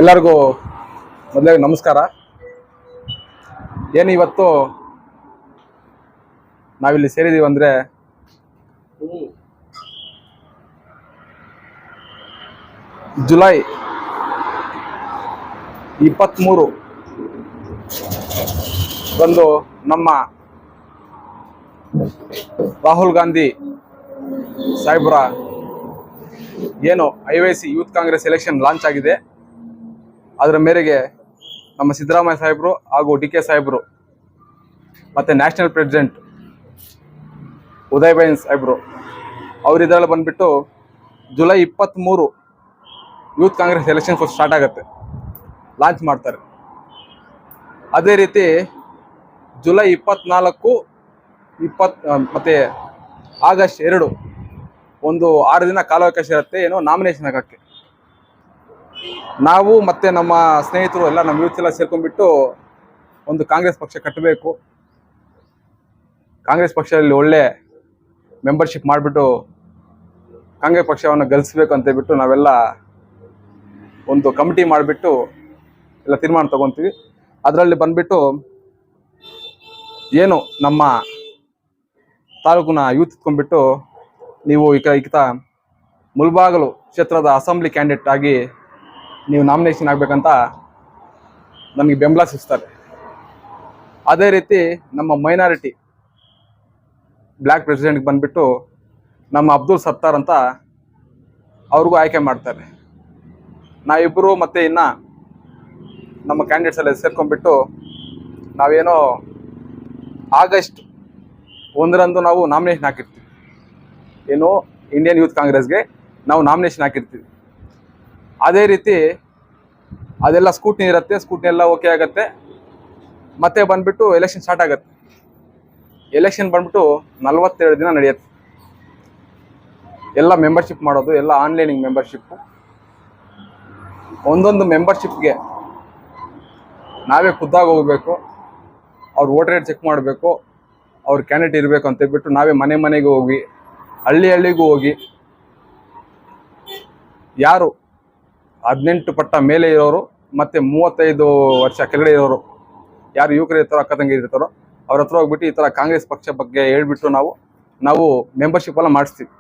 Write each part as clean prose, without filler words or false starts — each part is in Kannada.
ಎಲ್ಲರಿಗೂ ಮೊದಲೇ ನಮಸ್ಕಾರ. ಏನು ಇವತ್ತು ನಾವಿಲ್ಲಿ ಸೇರಿದೀವಿ ಅಂದರೆ ಜುಲೈ 23 ಬಂದು ನಮ್ಮ ರಾಹುಲ್ ಗಾಂಧಿ ಸಾಹೇಬ್ರ ಏನು IYC youth Congress election launch ಆಗಿದೆ. ಅದರ ಮೇರೆಗೆ ನಮ್ಮ ಸಿದ್ದರಾಮಯ್ಯ ಸಾಹೇಬರು ಹಾಗೂ DK ಸಾಹೇಬರು ಮತ್ತು ನ್ಯಾಷನಲ್ ಪ್ರೆಸಿಡೆಂಟ್ ಉದಯ್ ಭಾಯ್ ಸಾಹೇಬರು ಅವರಿದ್ರಲ್ಲಿ ಬಂದುಬಿಟ್ಟು July 23 youth Congress election first start ಆಗುತ್ತೆ, ಲಾಂಚ್ ಮಾಡ್ತಾರೆ. ಅದೇ ರೀತಿ ಜುಲೈ 24, 20 ಮತ್ತು ಆಗಸ್ಟ್ 2 ಒಂದು 6 ದಿನ ಕಾಲಾವಕಾಶ ಇರುತ್ತೆ ಏನೋ ನಾಮಿನೇಷನ್ ಹಾಕೋಕ್ಕೆ. ನಾವು ಮತ್ತು ನಮ್ಮ ಸ್ನೇಹಿತರು ಎಲ್ಲ ನಮ್ಮ ಯೂತ್ಸ್ ಎಲ್ಲ ಸೇರ್ಕೊಂಡ್ಬಿಟ್ಟು ಒಂದು ಕಾಂಗ್ರೆಸ್ ಪಕ್ಷ ಕಟ್ಟಬೇಕು, ಕಾಂಗ್ರೆಸ್ ಪಕ್ಷದಲ್ಲಿ ಒಳ್ಳೆ ಮೆಂಬರ್ಶಿಪ್ ಮಾಡಿಬಿಟ್ಟು ಕಾಂಗ್ರೆಸ್ ಪಕ್ಷವನ್ನು ಗೆಲ್ಲಿಸ್ಬೇಕು ಅಂತೇಳ್ಬಿಟ್ಟು ನಾವೆಲ್ಲ ಒಂದು ಕಮಿಟಿ ಮಾಡಿಬಿಟ್ಟು ಎಲ್ಲ ತೀರ್ಮಾನ ತೊಗೊತೀವಿ. ಅದರಲ್ಲಿ ಬಂದುಬಿಟ್ಟು ಏನು ನಮ್ಮ ತಾಲೂಕಿನ ಯೂತ್ ಇಟ್ಕೊಂಡ್ಬಿಟ್ಟು ನೀವು ಈತ ಮುಳಬಾಗಿಲು ಕ್ಷೇತ್ರದ ಅಸೆಂಬ್ಲಿ ಕ್ಯಾಂಡಿಡೇಟ್ ಆಗಿ ನೀವು ನಾಮಿನೇಷನ್ ಆಗಬೇಕಂತ ನಮಗೆ ಬೆಂಬಲ ಸಿಗ್ತಾರೆ. ಅದೇ ರೀತಿ ನಮ್ಮ ಮೈನಾರಿಟಿ ಬ್ಲ್ಯಾಕ್ ಪ್ರೆಸಿಡೆಂಟ್ಗೆ ಬಂದುಬಿಟ್ಟು ನಮ್ಮ ಅಬ್ದುಲ್ ಸತ್ತಾರ್ ಅಂತ ಅವ್ರಿಗೂ ಆಯ್ಕೆ ಮಾಡ್ತಾರೆ. ನಾವಿಬ್ಬರು ಮತ್ತು ಇನ್ನು ನಮ್ಮ ಕ್ಯಾಂಡಿಡೇಟ್ಸ್ ಎಲ್ಲ ಸೇರ್ಕೊಂಡ್ಬಿಟ್ಟು ನಾವೇನೋ ಆಗಸ್ಟ್ 1ರಂದು ನಾವು ನಾಮಿನೇಷನ್ ಹಾಕಿರ್ತೀವಿ, ಏನು ಇಂಡಿಯನ್ ಯೂತ್ ಕಾಂಗ್ರೆಸ್ಗೆ ನಾವು ನಾಮಿನೇಷನ್ ಹಾಕಿರ್ತೀವಿ. ಅದೇ ರೀತಿ ಅದೆಲ್ಲ ಸ್ಕೂಟ್ನಿ ಇರುತ್ತೆ, ಸ್ಕೂಟ್ನಿ ಎಲ್ಲ ಓಕೆ ಆಗುತ್ತೆ. ಮತ್ತೆ ಬಂದುಬಿಟ್ಟು ಎಲೆಕ್ಷನ್ ಸ್ಟಾರ್ಟ್ ಆಗುತ್ತೆ. ಎಲೆಕ್ಷನ್ ಬಂದ್ಬಿಟ್ಟು 42 ದಿನ ನಡೆಯುತ್ತೆ. ಎಲ್ಲ ಮೆಂಬರ್ಶಿಪ್ ಮಾಡೋದು ಎಲ್ಲ ಆನ್ಲೈನಿಂಗ್ ಮೆಂಬರ್ಶಿಪ್ಪು. ಒಂದೊಂದು ಮೆಂಬರ್ಶಿಪ್ಗೆ ನಾವೇ ಖುದ್ದಾಗಿ ಹೋಗಬೇಕು, ಅವ್ರ ವೋಟರ್ ಐಡಿ ಚೆಕ್ ಮಾಡಬೇಕು, ಅವ್ರ ಕ್ಯಾಂಡಿಡೇಟ್ ಇರಬೇಕು ಅಂತೇಳ್ಬಿಟ್ಟು ನಾವೇ ಮನೆ ಮನೆಗೆ ಹೋಗಿ ಹಳ್ಳಿಗೂ ಹೋಗಿ ಯಾರು 18 ಪಟ್ಟ ಮೇಲೆ ಇರೋರು ಮತ್ತು 35 ವರ್ಷ ಕೆಳಗಡೆ ಇರೋರು ಯಾರು ಯುವಕರು ಇರ್ತಾರೋ ಅಕ್ಕ ತಂಗಿ ಇರ್ತಾರೋ ಅವ್ರ ಹತ್ರ ಹೋಗ್ಬಿಟ್ಟು ಈ ಥರ ಕಾಂಗ್ರೆಸ್ ಪಕ್ಷ ಬಗ್ಗೆ ಹೇಳ್ಬಿಟ್ಟು ನಾವು ಮೆಂಬರ್ಶಿಪ್ ಎಲ್ಲ ಮಾಡಿಸ್ತೀವಿ.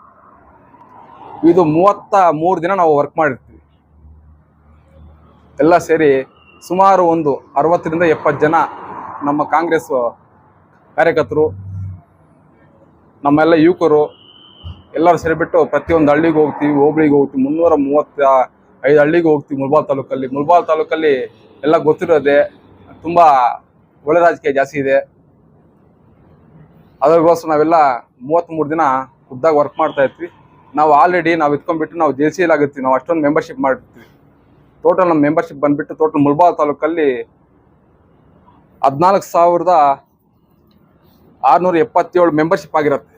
ಇದು 33 ದಿನ ನಾವು ವರ್ಕ್ ಮಾಡಿರ್ತೀವಿ. ಎಲ್ಲ ಸೇರಿ ಸುಮಾರು ಒಂದು 60ರಿಂದ 70 ಜನ ನಮ್ಮ ಕಾಂಗ್ರೆಸ್ ಕಾರ್ಯಕರ್ತರು, ನಮ್ಮೆಲ್ಲ ಯುವಕರು ಎಲ್ಲರೂ ಸೇರಿಬಿಟ್ಟು ಪ್ರತಿಯೊಂದು ಹಳ್ಳಿಗೆ ಹೋಗ್ತೀವಿ, ಹೋಬಳಿಗೆ ಹೋಗ್ತೀವಿ. 335 ಹಳ್ಳಿಗೆ ಹೋಗ್ತೀವಿ. ಮುಳಬಾಗಿಲು ತಾಲೂಕಲ್ಲಿ ಎಲ್ಲ ಗೊತ್ತಿರೋದೆ, ತುಂಬ ಒಳ್ಳೆ ರಾಜಕೀಯ ಜಾಸ್ತಿ ಇದೆ. ಅದಕ್ಕೋಸ್ಕರ ನಾವೆಲ್ಲ 33 ದಿನ ಖುದ್ದಾಗಿ ವರ್ಕ್ ಮಾಡ್ತಾ ಇರ್ತೀವಿ. ನಾವು ಆಲ್ರೆಡಿ ನಾವು ಇಟ್ಕೊಂಡ್ಬಿಟ್ಟು ನಾವು JCL ಆಗಿರ್ತೀವಿ, ನಾವು ಅಷ್ಟೊಂದು ಮೆಂಬರ್ಶಿಪ್ ಮಾಡಿರ್ತೀವಿ. ಟೋಟಲ್ ನಮ್ಮ ಮೆಂಬರ್ಶಿಪ್ ಬಂದುಬಿಟ್ಟು ಟೋಟಲ್ ಮುಳಬಾಗಿಲು ತಾಲೂಕಲ್ಲಿ 14,677 ಮೆಂಬರ್ಶಿಪ್ ಆಗಿರುತ್ತೆ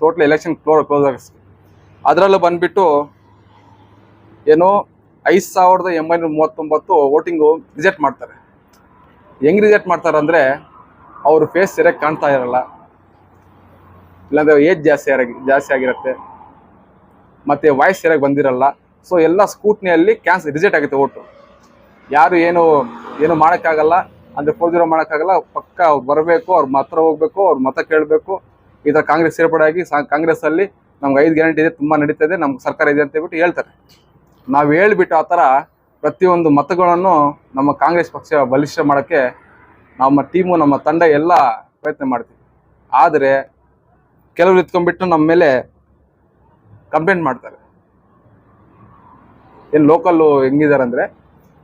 ಟೋಟಲ್ ಎಲೆಕ್ಷನ್ ಕ್ಲೋಸ್ ಆಗಿ. ಅದರಲ್ಲೂ ಬಂದುಬಿಟ್ಟು ಏನೋ 5,839 ವೋಟಿಂಗು ರಿಜೆಕ್ಟ್ ಮಾಡ್ತಾರೆ. ಹೆಂಗೆ ರಿಜೆಕ್ಟ್ ಮಾಡ್ತಾರೆ ಅಂದರೆ ಅವ್ರ ಫೇಸ್ ಸರಿಯಾಗಿ ಕಾಣ್ತಾ ಇರಲ್ಲ, ಇಲ್ಲಾಂದರೆ ಏಜ್ ಜಾಸ್ತಿ ಆಗಿರುತ್ತೆ, ಮತ್ತು ವಾಯ್ಸ್ ಸರಿಯಾಗಿ ಬಂದಿರಲ್ಲ. ಸೊ ಎಲ್ಲ ಸ್ಕೂಟ್ನಿಯಲ್ಲಿ ರಿಜೆಕ್ಟ್ ಆಗುತ್ತೆ ಓಟು. ಯಾರು ಏನು ಮಾಡೋಕ್ಕಾಗಲ್ಲ ಅಂದರೆ 4-0 ಮಾಡೋಕ್ಕಾಗಲ್ಲ. ಪಕ್ಕ ಅವ್ರು ಬರಬೇಕು, ಅವ್ರ ಹತ್ರ ಹೋಗಬೇಕು, ಅವ್ರ ಮತ ಕೇಳಬೇಕು. ಈ ಥರ ಕಾಂಗ್ರೆಸ್ ಸೇರ್ಪಡೆಯಾಗಿ ಕಾಂಗ್ರೆಸ್ಸಲ್ಲಿ ನಮ್ಗೆ 5 ಗ್ಯಾರಂಟಿ ಇದೆ, ತುಂಬ ನಡೀತದೆ, ನಮ್ಗೆ ಸರ್ಕಾರ ಇದೆ ಅಂತೇಳ್ಬಿಟ್ಟು ಹೇಳ್ತಾರೆ. ನಾವು ಹೇಳ್ಬಿಟ್ಟು ಆ ಥರ ಪ್ರತಿಯೊಂದು ಮತಗಳನ್ನು ನಮ್ಮ ಕಾಂಗ್ರೆಸ್ ಪಕ್ಷ ಬಲಿಷ್ಠ ಮಾಡೋಕ್ಕೆ ನಮ್ಮ ಟೀಮು ನಮ್ಮ ತಂಡ ಎಲ್ಲ ಪ್ರಯತ್ನ ಮಾಡ್ತೀವಿ. ಆದರೆ ಕೆಲವರು ಇತ್ಕೊಂಡ್ಬಿಟ್ಟು ನಮ್ಮ ಮೇಲೆ ಕಂಪ್ಲೇಂಟ್ ಮಾಡ್ತಾರೆ. ಏನು ಲೋಕಲ್ಲು ಹೆಂಗಿದ್ದಾರೆ ಅಂದರೆ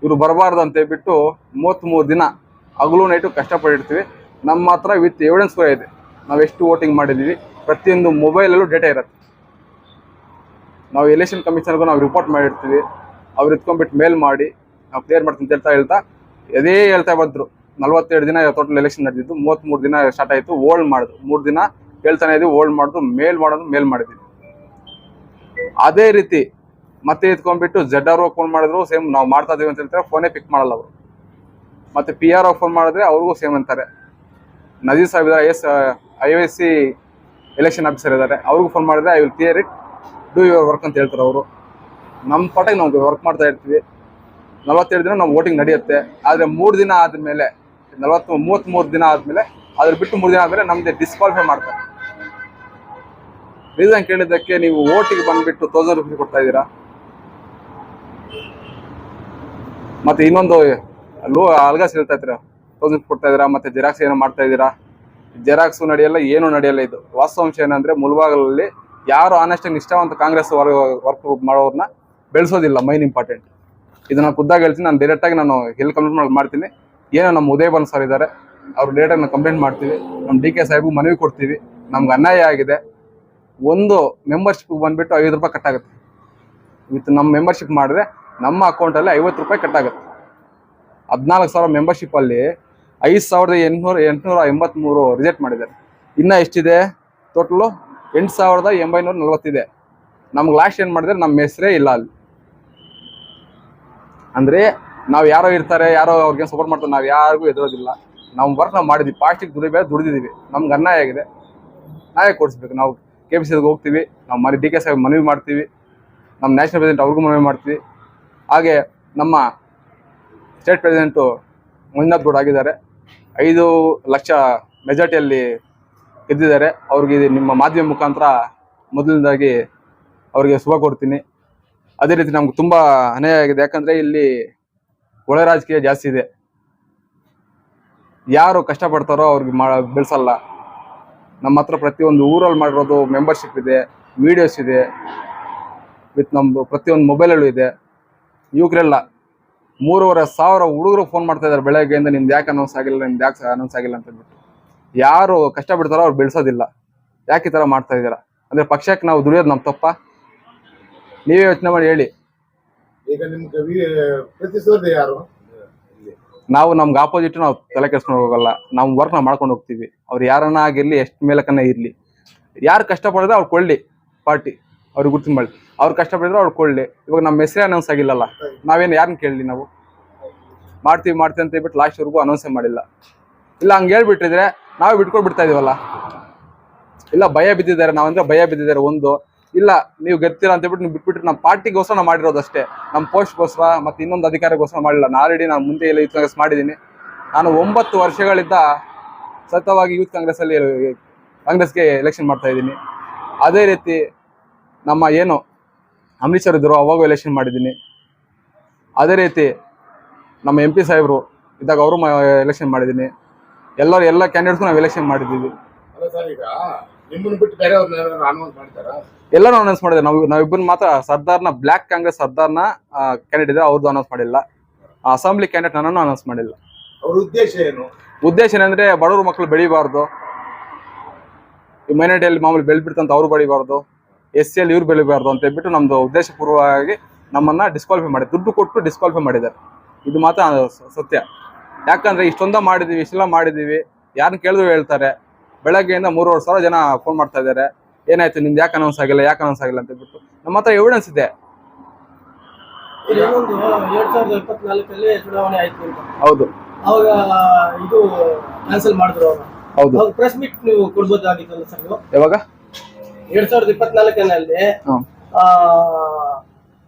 ಇವರು ಬರಬಾರ್ದು ಅಂತೇಳ್ಬಿಟ್ಟು 33 ದಿನ ಹಗಲು ನೈಟು ಕಷ್ಟಪಟ್ಟಿರ್ತೀವಿ. ನಮ್ಮ ಹತ್ರ ವಿತ್ ಎವಿಡೆನ್ಸ್ ಕೂಡ ಇದೆ, ನಾವು ಎಷ್ಟು ವೋಟಿಂಗ್ ಮಾಡಿದ್ದೀವಿ, ಪ್ರತಿಯೊಂದು ಮೊಬೈಲಲ್ಲೂ ಡೇಟಾ ಇರುತ್ತೆ. ನಾವು ಎಲೆಕ್ಷನ್ ಕಮಿಷನರ್ಗೂ ನಾವು ರಿಪೋರ್ಟ್ ಮಾಡಿರ್ತೀವಿ. ಅವ್ರು ಇಟ್ಕೊಂಡ್ಬಿಟ್ಟು ಮೇಲ್ ಮಾಡಿ ನಾವು ಕ್ಲಿಯರ್ ಮಾಡ್ತೀನಿ ಅಂತ ಹೇಳ್ತಾ ಬಂದರು. 42 ದಿನ ಟೋಟಲ್ ಎಲೆಕ್ಷನ್ ನಡೆದಿದ್ದು, 33 ದಿನ ಸ್ಟಾರ್ಟ್ ಆಯಿತು. ಓಲ್ಡ್ ಮಾಡಿದ್ರು, 3 ದಿನ ಹೇಳ್ತಾನೆ ಇದ್ದೀವಿ, ಓಲ್ಡ್ ಮಾಡಿದ್ರು, ಮೇಲ್ ಮಾಡಿದ್ದೀವಿ. ಅದೇ ರೀತಿ ಮತ್ತೆ ಇಟ್ಕೊಂಡ್ಬಿಟ್ಟು ZRO ಫೋನ್ ಮಾಡಿದ್ರು, ಸೇಮ್ ನಾವು ಮಾಡ್ತಾ ಇದೀವಿ ಅಂತ ಹೇಳ್ತಾರೆ, ಫೋನೇ ಪಿಕ್ ಮಾಡಲ್ಲ ಅವರು. ಮತ್ತು PRO ಫೋನ್ ಮಾಡಿದ್ರೆ ಅವ್ರಿಗೂ ಸೇಮ್ ಅಂತಾರೆ. Nazeer Saheb IYC election officer ಇದ್ದಾರೆ, ಅವ್ರಿಗೂ ಫೋನ್ ಮಾಡಿದ್ರೆ I will clear it, do your work ಅಂತ ಹೇಳ್ತಾರೆ ಅವರು. ನಮ್ಮ ಪಾಟಿಗೆ ನಾವು ವರ್ಕ್ ಮಾಡ್ತಾ ಇರ್ತೀವಿ. 42 ದಿನ ನಾವು ವೋಟಿಂಗ್ ನಡೆಯುತ್ತೆ. ಆದರೆ 3 ದಿನ ಆದಮೇಲೆ 33 ದಿನ ಆದಮೇಲೆ ಅದ್ರ ಬಿಟ್ಟು 3 ದಿನ ಆದಮೇಲೆ ನಮ್ದು ಡಿಸ್ಕ್ವಾಲಿಫೈ ಮಾಡ್ತಾರೆ. ರೀಸನ್ ಕೇಳಿದ್ದಕ್ಕೆ ನೀವು ಓಟಿಗೆ ಬಂದ್ಬಿಟ್ಟು 1000 ರೂಪಾಯಿ ಕೊಡ್ತಾ ಇದ್ದೀರಾ, ಮತ್ತೆ ಇನ್ನೊಂದು ಅಲ್ಗಾಸ್ ಹೇಳ್ತಾ ಇದ್ದೀರಾ 1000 ಕೊಡ್ತಾ ಇದ್ದೀರಾ, ಮತ್ತೆ ಜೆರಾಕ್ಸ್ ಏನೋ ಮಾಡ್ತಾ ಇದ್ದೀರಾ. ಜೆರಾಕ್ಸು ನಡೆಯಲ್ಲ, ಏನೂ ನಡೆಯಲ್ಲ. ಇದು ವಾಸ್ತವಾಂಶ ಏನಂದ್ರೆ ಮುಳಬಾಗಿಲಲ್ಲಿ ಯಾರು ಆನೆಸ್ಟ್ ನಿಷ್ಠಾವಂತ ಕಾಂಗ್ರೆಸ್ ವರ್ಕ್ ಮಾಡೋರನ್ನ ಬೆಳೆಸೋದಿಲ್ಲ. ಮೈನ್ ಇಂಪಾರ್ಟೆಂಟ್ ಇದು ನಾನು ಖುದ್ದಾಗಿ ಹೇಳ್ತೀನಿ. ನಾನು ಡೈರೆಕ್ಟಾಗಿ ನಾನು ಎಲ್ಲಿ ಕಂಪ್ಲೇಂಟ್ ಮಾಡ್ತೀನಿ. ಏನೋ ನಮ್ಮ ಉದಯ್ ಬನ್ ಸರ್ ಇದ್ದಾರೆ, ಅವ್ರು ಡೈರೆಕ್ಟಾಗಿ ನಾವು ಕಂಪ್ಲೇಂಟ್ ಮಾಡ್ತೀವಿ. ನಮ್ಮ DK ಸಾಹೇಬ್ಗೂ ಮನವಿ ಕೊಡ್ತೀವಿ, ನಮ್ಗೆ ಅನ್ಯಾಯ ಆಗಿದೆ. ಒಂದು ಮೆಂಬರ್ಶಿಪ್ ಬಂದ್ಬಿಟ್ಟು 5 ರೂಪಾಯಿ ಕಟ್ಟಾಗುತ್ತೆ. ವಿತ್ ನಮ್ಮ ಮೆಂಬರ್ಶಿಪ್ ಮಾಡಿದ್ರೆ ನಮ್ಮ ಅಕೌಂಟಲ್ಲಿ 50 ರೂಪಾಯಿ ಕಟ್ಟಾಗುತ್ತೆ. 14,000 ಮೆಂಬರ್ಶಿಪ್ಪಲ್ಲಿ 5,883 ರಿಜೆಕ್ಟ್ ಮಾಡಿದ್ದಾರೆ. ಇನ್ನೂ ಎಷ್ಟಿದೆ ಟೋಟಲು? 8,940 ಇದೆ. ನಮ್ಗೆ ಲಾಸ್ಟ್ ಏನು ಮಾಡಿದ್ರೆ ನಮ್ಮ ಹೆಸರೇ ಇಲ್ಲ ಅಲ್ಲಿ. ಅಂದರೆ ನಾವು ಯಾರೋ ಇರ್ತಾರೆ, ಯಾರೋ ಅವ್ರಿಗೆ ಸಪೋರ್ಟ್ ಮಾಡ್ತಾರೆ, ನಾವು ಯಾರಿಗೂ ಎದುರೋದಿಲ್ಲ. ನಾವು ವರ್ಕ್ ನಾವು ಮಾಡಿದ್ವಿ, ಪಾಸ್ಟಿಗೆ ದುಡಿದಿದ್ದೀವಿ. ನಮ್ಗೆ ಅನ್ಯಾಯ ಆಗಿದೆ, ನ್ಯಾಯ ಕೊಡಿಸ್ಬೇಕು. ನಾವು KPCಗೆ ಹೋಗ್ತೀವಿ, ನಾವು DK ಸಾಹೇಬ್ ಮನವಿ ಮಾಡ್ತೀವಿ, ನಮ್ಮ ನ್ಯಾಷನಲ್ ಪ್ರೆಸಿಡೆಂಟ್ ಅವ್ರಿಗೂ ಮನವಿ ಮಾಡ್ತೀವಿ. ಹಾಗೆ ನಮ್ಮ ಸ್ಟೇಟ್ ಪ್ರೆಸಿಡೆಂಟು ಮಂಜುನಾಥ್ ಗೌಡ ಆಗಿದ್ದಾರೆ, 5 ಲಕ್ಷ ಮೆಜಾರಿಟಿಯಲ್ಲಿ ಗೆದ್ದಿದ್ದಾರೆ. ಅವ್ರಿಗೆ ನಿಮ್ಮ ಮಾಧ್ಯಮ ಮುಖಾಂತರ ಮೊದಲನೇದಾಗಿ ಅವರಿಗೆ ಶುಭ ಕೊಡ್ತೀನಿ. ಅದೇ ರೀತಿ ನಮ್ಗೆ ತುಂಬ ಅನ್ಯಾಯ ಆಗಿದೆ. ಯಾಕಂದರೆ ಇಲ್ಲಿ ಒಳ ರಾಜಕೀಯ ಜಾಸ್ತಿ ಇದೆ. ಯಾರು ಕಷ್ಟಪಡ್ತಾರೋ ಅವ್ರಿಗೆ ಬೆಳೆಸಲ್ಲ. ನಮ್ಮ ಹತ್ರ ಪ್ರತಿಯೊಂದು ಊರಲ್ಲಿ ಮಾಡಿರೋದು ಮೆಂಬರ್ಶಿಪ್ ಇದೆ, ವೀಡಿಯೋಸ್ ಇದೆ, ವಿತ್ ನಮ್ಮ ಪ್ರತಿಯೊಂದು ಮೊಬೈಲಲ್ಲೂ ಇದೆ. ಯುವಕರೆಲ್ಲ 3,500 ಹುಡುಗರು ಫೋನ್ ಮಾಡ್ತಾ ಇದ್ದಾರೆ ಬೆಳಗ್ಗೆಯಿಂದ, ನಿಮ್ದು ಯಾಕೆ ಅನೌನ್ಸ್ ಆಗಿಲ್ಲ, ನಿಮ್ದು ಯಾಕೆ ಅನೌನ್ಸ್ ಆಗಿಲ್ಲ ಅಂತ ಹೇಳ್ಬಿಟ್ಟು. ಯಾರು ಕಷ್ಟಪಡ್ತಾರೋ ಅವ್ರು ಬೆಳೆಸೋದಿಲ್ಲ. ಯಾಕೆ ಈ ಥರ ಮಾಡ್ತಾ ಇದ್ದೀರಾ? ಅಂದರೆ ಪಕ್ಷಕ್ಕೆ ನಾವು ದುಡಿಯೋದು ನಮ್ಮ ತಪ್ಪ? ನೀವೇ ಯೋಚನೆ ಮಾಡಿ ಹೇಳಿ. ಈಗ ನಿಮ್ಗೆ ಪ್ರತಿಸ್ಪರ್ಧಿ ಯಾರು? ನಾವು ನಮ್ಗೆ ಆಪೋಸಿಟ್ ನಾವು ತಲೆ ಕೆಡಿಸ್ಕೊಂಡು ಹೋಗಲ್ಲ. ನಾವು ವರ್ಕ್ ನಾವು ಮಾಡ್ಕೊಂಡು ಹೋಗ್ತೀವಿ. ಅವ್ರು ಯಾರನ್ನ ಆಗಿರಲಿ, ಎಷ್ಟು ಮೇಲಕ್ಕನ್ನ ಇರಲಿ, ಯಾರು ಕಷ್ಟಪಡಿದ್ರೆ ಅವ್ರು ಕೊಳ್ಳಿ ಪಾರ್ಟಿ, ಅವ್ರಿಗೆ ಗುರ್ತು ಮಾಡಿ. ಅವ್ರು ಕಷ್ಟಪಡಿದ್ರೆ ಅವ್ರು ಕೊಳ್ಳಿ. ಇವಾಗ ನಮ್ಮ ಹೆಸರೇ ಅನೌನ್ಸ್ ಆಗಿಲ್ಲಲ್ಲ, ನಾವೇನು ಯಾರನ್ನ ಕೇಳಲಿ? ನಾವು ಮಾಡ್ತೀವಿ ಅಂತ ಹೇಳ್ಬಿಟ್ಟು ಲಾಸ್ಟ್ವರೆಗೂ ಅನೌನ್ಸೇ ಮಾಡಿಲ್ಲ. ಇಲ್ಲ ಹಂಗೆ ಹೇಳ್ಬಿಟ್ಟಿದ್ರೆ ನಾವೇ ಬಿಟ್ಕೊಂಡು ಬಿಡ್ತಾ ಇದೀವಲ್ಲ. ಇಲ್ಲ ಭಯ ಬಿದ್ದಿದ್ದಾರೆ, ನಾವಂದ್ರೆ ಭಯ ಬಿದ್ದಿದ್ದಾರೆ. ಒಂದು ಇಲ್ಲ ನೀವು ಗೆದ್ತೀರಾ ಅಂತ ಹೇಳ್ಬಿಟ್ಟು ನೀವು ಬಿಟ್ಬಿಟ್ರೆ ನಮ್ಮ ಪಾರ್ಟಿಗೋಸ್ಕರ ನಾವು ಮಾಡಿರೋದಷ್ಟೇ, ನಮ್ಮ ಪೋಸ್ಟ್ಗೋಸ್ಕರ ಮತ್ತು ಇನ್ನೊಂದು ಅಧಿಕಾರಗೋಸ್ಕರ ಮಾಡಿಲ್ಲ. ನಾನು ಮುಂದೆ ಎಲ್ಲ ಯೂತ್ ಕಾಂಗ್ರೆಸ್ ಮಾಡಿದ್ದೀನಿ. ನಾನು 9 ವರ್ಷಗಳಿಂದ ಸತತವಾಗಿ ಯೂತ್ ಕಾಂಗ್ರೆಸ್ಸಲ್ಲಿ ಕಾಂಗ್ರೆಸ್ಗೆ ಎಲೆಕ್ಷನ್ ಮಾಡ್ತಾ ಇದ್ದೀನಿ. ಅದೇ ರೀತಿ ನಮ್ಮ ಏನು ಅಮರೀಶ್ ಅವರು ಇದ್ದರು, ಅವಾಗೂ ಎಲೆಕ್ಷನ್ ಮಾಡಿದ್ದೀನಿ. ಅದೇ ರೀತಿ ನಮ್ಮ MP ಸಾಹೇಬರು ಇದ್ದಾಗ ಅವರು ಎಲೆಕ್ಷನ್ ಮಾಡಿದ್ದೀನಿ. ಎಲ್ಲ ಕ್ಯಾಂಡಿಡೇಟ್ಸ್ಗೂ ನಾವು ಎಲೆಕ್ಷನ್ ಮಾಡಿದ್ದೀವಿ. ನಿಮ್ಮನ್ನು ಬಿಟ್ಟು ಬೇರೆ ಅನೌನ್ಸ್ ಮಾಡ್ತಾರಾ? ಎಲ್ಲರೂ ಅನೌನ್ಸ್ ಮಾಡಿದ್ದಾರೆ. ನಾವಿಬ್ಬರು ಮಾತ್ರ ಸರ್ದಾರ್ನ ಬ್ಲ್ಯಾಕ್ ಕಾಂಗ್ರೆಸ್ ಸರ್ದಾರ್ನ ಕ್ಯಾಂಡಿಡೇಟ್ ಇದ್ದಾರೆ, ಅವ್ರದ್ದು ಅನೌನ್ಸ್ ಮಾಡಿಲ್ಲ. ಅಸೆಂಬ್ಲಿ ಕ್ಯಾಂಡಿಡೇಟ್ ನನ್ನನ್ನು ಅನೌನ್ಸ್ ಮಾಡಿಲ್ಲ. ಅವ್ರ ಉದ್ದೇಶ ಏನು? ಉದ್ದೇಶ ಏನಂದ್ರೆ ಬಡವರು ಮಕ್ಕಳು ಬೆಳಿಬಾರ್ದು, ಈ ಮೈನಾರಿಟಿಯಲ್ಲಿ ಮಾಮೂಲಿ ಬೆಳೆದ್ಬಿಡ್ತಂತ ಅವ್ರು ಬೆಳಿಬಾರ್ದು, SC ಅಲ್ಲಿ ಇವ್ರು ಬೆಳಿಬಾರ್ದು ಅಂತ ಹೇಳ್ಬಿಟ್ಟು ನಮ್ದು ಉದ್ದೇಶಪೂರ್ವವಾಗಿ ನಮ್ಮನ್ನ ಡಿಸ್ಕ್ವಾಲಿಫೈ ಮಾಡಿ, ದುಡ್ಡು ಕೊಟ್ಟು ಡಿಸ್ಕ್ವಾಲಿಫೈ ಮಾಡಿದ್ದಾರೆ. ಇದು ಮಾತ್ರ ಸತ್ಯ. ಯಾಕಂದ್ರೆ ಇಷ್ಟೊಂದ ಮಾಡಿದೀವಿ, ಇಷ್ಟೆಲ್ಲ ಮಾಡಿದೀವಿ, ಯಾರನ್ನ ಕೇಳಿದ್ರು ಹೇಳ್ತಾರೆ. ಬೆಳಗ್ಗೆಯಿಂದ 3,500 ಜನ ಫೋನ್ ಮಾಡ್ತಾ ಇದ್ದಾರೆ, ಏನಾಯ್ತು ನಿಮ್ದು ಯಾಕೆ ಅನೌನ್ಸ್ ಆಗಿಲ್ಲ ಅಂತ ಹೇಳ್ಬಿಟ್ಟು. ನಮ್ಮ ಹತ್ರ ಎವಿಡೆನ್ಸ್ ಇದೆ. 2024 ಚುನಾವಣೆ ಆಯ್ತು ಅಂತ. ಹೌದು, ಅವಾಗ ಇದು ಕ್ಯಾನ್ಸಲ್ ಮಾಡಿದ್ರು ಅವರು. ಹೌದು. ಪ್ರೆಸ್ ಮೀಟ್ ನೀವು ಕೊಡ್ಬೋದಾಗಿತ್ತಲ್ಲ ಸರ್? ಯಾವಾಗ? 2024ನಲ್ಲಿ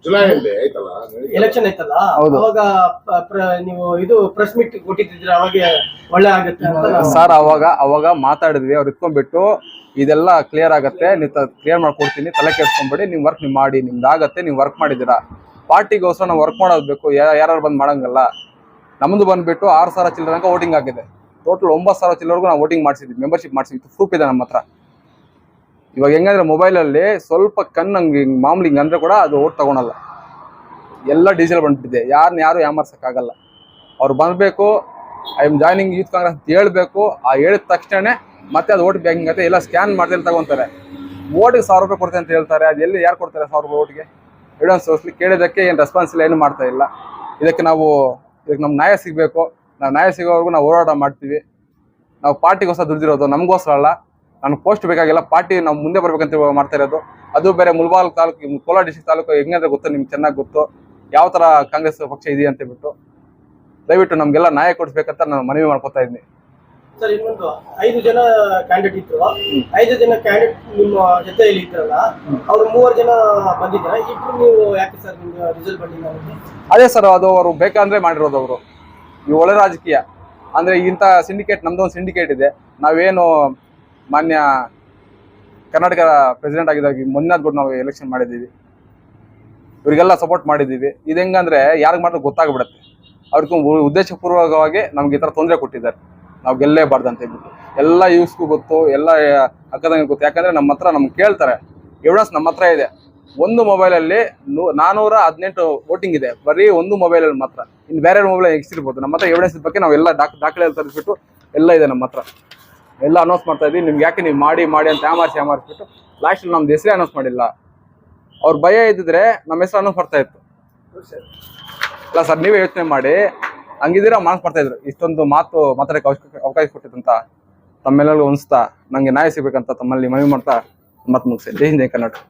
ಜುಲೈಯಲ್ಲಿ ಆಯ್ತಲ್ಲ ಎಲೆಕ್ಷನ್ ಆಯ್ತಲ್ಲ, ಅವಾಗ ನೀವು ಇದು ಪ್ರೆಸ್ ಮೀಟ್ ಕೊಟ್ಟಿದ್ರೆ ಅವಾಗ ಒಳ್ಳೆ ಆಗುತ್ತೆ ಅಂತ ಸರ್. ಅವಾಗ ಮಾತಾಡಿದ್ವಿ. ಅವ್ರು ಇಟ್ಕೊಂಡ್ಬಿಟ್ಟು ಇದೆಲ್ಲ ಕ್ಲಿಯರ್ ಆಗತ್ತೆ, ನೀವು ಕ್ಲಿಯರ್ ಮಾಡ್ಕೊಡ್ತೀನಿ, ತಲೆ ಕೆಡ್ಸ್ಕೊಂಡ್ಬಿಡಿ, ನೀವು ವರ್ಕ್ ನೀವು ಮಾಡಿ, ನಿಮ್ದಾಗತ್ತೆ, ನೀವು ವರ್ಕ್ ಮಾಡಿದ್ದೀರಾ. ಪಾರ್ಟಿಗೋಸ್ಕರ ನಾವು ವರ್ಕ್ ಮಾಡೋದು ಬೇಕು, ಯಾರು ಬಂದು ಮಾಡಂಗಲ್ಲ. ನಮ್ಮದು ಬಂದ್ಬಿಟ್ಟು 6,000 ಚಿಲ್ಲರೆ ತನಕ ವೋಟಿಂಗ್ ಆಗಿದೆ. ಟೋಟಲ್ 9,000 ಚಿಲ್ಲರೆಗೂ ನಾವು ವೋಟಿಂಗ್ ಮಾಡಿಸಿದ್ವಿ, ಮೆಂಬರ್ಶಿಪ್ ಮಾಡಿಸಿದ್ವಿ. ಪ್ರೂಫ್ ಇದೆ ನಮ್ಮ ಹತ್ರ. ಇವಾಗ ಹೆಂಗಂದ್ರೆ ಮೊಬೈಲಲ್ಲಿ ಸ್ವಲ್ಪ ಕಣ್ಣಂಗೆ ಮಾಮೂಲಿ ಹಿಂಗೆ ಅಂದರೆ ಕೂಡ ಅದು ಓಟ್ ತಗೊಳಲ್ಲ. ಎಲ್ಲ ಡೀಸೆಲ್ ಬಂದ್ಬಿಟ್ಟಿದೆ. ಯಾರು ಯಾಮರ್ಸಕ್ಕಾಗಲ್ಲ. ಅವ್ರು ಬಂದಬೇಕು, I am joining Youth Congress ಅಂತ ಹೇಳ್ಬೇಕು. ಆ ಹೇಳಿದ ತಕ್ಷಣ ಮತ್ತೆ ಅದು ಓಟ್ ಬ್ಯಾಂಕಿಂಗ್ ಆಗುತ್ತೆ, ಎಲ್ಲ ಸ್ಕ್ಯಾನ್ ಮಾಡ್ದಲ್ಲಿ ತಗೊತಾರೆ. ಓಟಿಗೆ 1,000 ರೂಪಾಯಿ ಕೊಡ್ತಾರೆ ಅಂತ ಹೇಳ್ತಾರೆ. ಅದು ಎಲ್ಲಿ ಯಾರು ಕೊಡ್ತಾರೆ 1,000 ರೂಪಾಯಿ ಓಟಿಗೆ? ಎವಿಡೆನ್ಸ್ ತೋರಿಸ್ಲಿ. ಕೇಳಿದ್ದಕ್ಕೆ ಏನು ರೆಸ್ಪಾನ್ಸ್ ಇಲ್ಲ, ಏನು ಮಾಡ್ತಾ ಇಲ್ಲ. ಇದಕ್ಕೆ ನಮ್ಗೆ ನ್ಯಾಯ ಸಿಗಬೇಕು. ನಾವು ನ್ಯಾಯ ಸಿಗೋವರೆಗೂ ನಾವು ಹೋರಾಟ ಮಾಡ್ತೀವಿ. ನಾವು ಪಾರ್ಟಿಗೋಸ್ಕರ ದುಡ್ದಿರೋದು, ನಮಗೋಸ್ಕರ ಅಲ್ಲ. ನನಗೆ ಪೋಸ್ಟ್ ಬೇಕಾಗಿಲ್ಲ, ಪಾರ್ಟಿ ನಾವು ಮುಂದೆ ಬರ್ಬೇಕಂತ ಮಾಡ್ತಾ ಇರೋದು. ಅದು ಬೇರೆ ಮುಳಬಾಗಿಲು ತಾಲೂಕು, ಕೋಲಾರ ಡಿಸ್ಟ್ರಿಕ್ಟ್ ತಾಲೂಕು ಹೆಂಗಂದ್ರೆ ಗೊತ್ತು ನಿಮ್ಗೆ, ಚೆನ್ನಾಗಿ ಗೊತ್ತು ಯಾವ ಥರ ಕಾಂಗ್ರೆಸ್ ಪಕ್ಷ ಇದೆಯಾ ಅಂತ ಹೇಳ್ಬಿಟ್ಟು. ದಯವಿಟ್ಟು ನಮಗೆಲ್ಲ ನ್ಯಾಯ ಕೊಡಿಸ್ಬೇಕಂತ ನಾನು ಮನವಿ ಮಾಡ್ಕೊತಾ ಇದ್ದೀನಿ. ಸರ್ ಇನ್ನೊಂದು 5 ಜನ ಕ್ಯಾಂಡಿಡೇಟ್ ಇದ್ರು. 5 ಜನ ಕ್ಯಾಂಡಿಡೇಟ್ ನಿಮ್ಮ ಜೊತೆಯಲ್ಲಿ ಇದ್ರಲ್ಲ, ಅವ್ರು 3 ಜನ ಬಂದಿದ್ದಾರೆ. ಇಬ್ರು ನೀವು ಯಾಕೆ ಸರ್ ನಿಮ್ಗೆ ರಿಸಲ್ಟ್ ಬಂದಿಲ್ಲ ಅನ್ನೋದು? ಅದೇ ಸರ್, ಅದು ಅವರು ಬೇಕಂದ್ರೆ ಮಾಡಿರೋದು. ಅವರು ಈ ಒಳ್ಳೆ ರಾಜಕೀಯ ಅಂದ್ರೆ ಇಂಥ ಸಿಂಡಿಕೇಟ್, ನಮ್ದು ಒಂದು ಸಿಂಡಿಕೇಟ್ ಇದೆ. ನಾವೇನು ಮಾನ್ಯ ಕರ್ನಾಟಕ ಪ್ರೆಸಿಡೆಂಟ್ ಆಗಿದ್ದಾಗ ಮಂಜುನಾಥ್ ಗೌಡ್ ನಾವು ಎಲೆಕ್ಷನ್ ಮಾಡಿದ್ದೀವಿ, ಇವರಿಗೆಲ್ಲ ಸಪೋರ್ಟ್ ಮಾಡಿದ್ದೀವಿ. ಇದು ಹೆಂಗಂದ್ರೆ ಯಾರಿಗೆ ಮಾತ್ರ ಗೊತ್ತಾಗ್ಬಿಡುತ್ತೆ. ಅವ್ರಿಗೆ ಉದ್ದೇಶಪೂರ್ವಕವಾಗಿ ನಮ್ಗೆ ಈ ಥರ ತೊಂದರೆ ಕೊಟ್ಟಿದ್ದಾರೆ, ನಾವು ಗೆಲ್ಲೇಬಾರ್ದು ಅಂತ ಹೇಳ್ಬಿಟ್ಟು. ಎಲ್ಲ ಯೂಸ್ಗೂ ಗೊತ್ತು, ಎಲ್ಲ ಅಕ್ಕದಂಗೆ ಗೊತ್ತು. ಯಾಕಂದ್ರೆ ನಮ್ಮ ಹತ್ರ ನಮ್ಗೆ ಕೇಳ್ತಾರೆ, ಎವಿಡೆನ್ಸ್ ನಮ್ಮ ಹತ್ರ ಇದೆ. ಒಂದು ಮೊಬೈಲಲ್ಲಿ 418 ವೋಟಿಂಗ್ ಇದೆ, ಬರೀ ಒಂದು ಮೊಬೈಲಲ್ಲಿ ಮಾತ್ರ. ಇನ್ನು ಬೇರೆ ಮೊಬೈಲ್ ಎಕ್ಸಿರ್ಬೋದು. ನಮ್ಮ ಹತ್ರ ಎವಿಡೆನ್ಸ್ ಬಗ್ಗೆ ನಾವೆಲ್ಲ ದಾಖಲೆ ತರಿಸ್ಬಿಟ್ಟು ಎಲ್ಲ ಇದೆ ನಮ್ಮ ಹತ್ರ, ಎಲ್ಲ ಅನೌನ್ಸ್ ಮಾಡ್ತಾ ಇದ್ವಿ. ನಿಮ್ಗೆ ಯಾಕೆ ನೀವು ಮಾಡಿ ಅಂತ ಯಾಮಾರಿಸ್ಬಿಟ್ಟು ಲಾಸ್ಟಲ್ಲಿ ನಮ್ದು ಹೆಸರೇ ಅನೌನ್ಸ್ ಮಾಡಿಲ್ಲ. ಅವ್ರ ಭಯ ಇದ್ದಿದ್ರೆ ನಮ್ಮ ಹೆಸರು ಅನೌನ್ಸ್ ಮಾಡ್ತಾ ಇತ್ತು. ಇಲ್ಲ ಸರ್, ನೀವೇ ಯೋಚನೆ ಮಾಡಿ, ಹಂಗಿದ್ದೀರಾ ಮಾನ್ಸ್ ಮಾಡ್ತಾ ಇದ್ರು. ಇಷ್ಟೊಂದು ಮಾತಾಡೋಕ್ಕೆ ಅವಕಾಶ ಕೊಟ್ಟಿದ್ದಂತ ತಮ್ಮೆಲ್ಲರಿಗೂ ಅನಿಸ್ತಾ, ನಂಗೆ ನ್ಯಾಯ ಸಿಗ್ಬೇಕಂತ ತಮ್ಮಲ್ಲಿ ಮನವಿ ಮಾಡ್ತಾ ಮಾತು ಮುಗಿಸಿ. ಜೈ ಹಿಂದ್, ಜೈ ಕರ್ನಾಟಕ.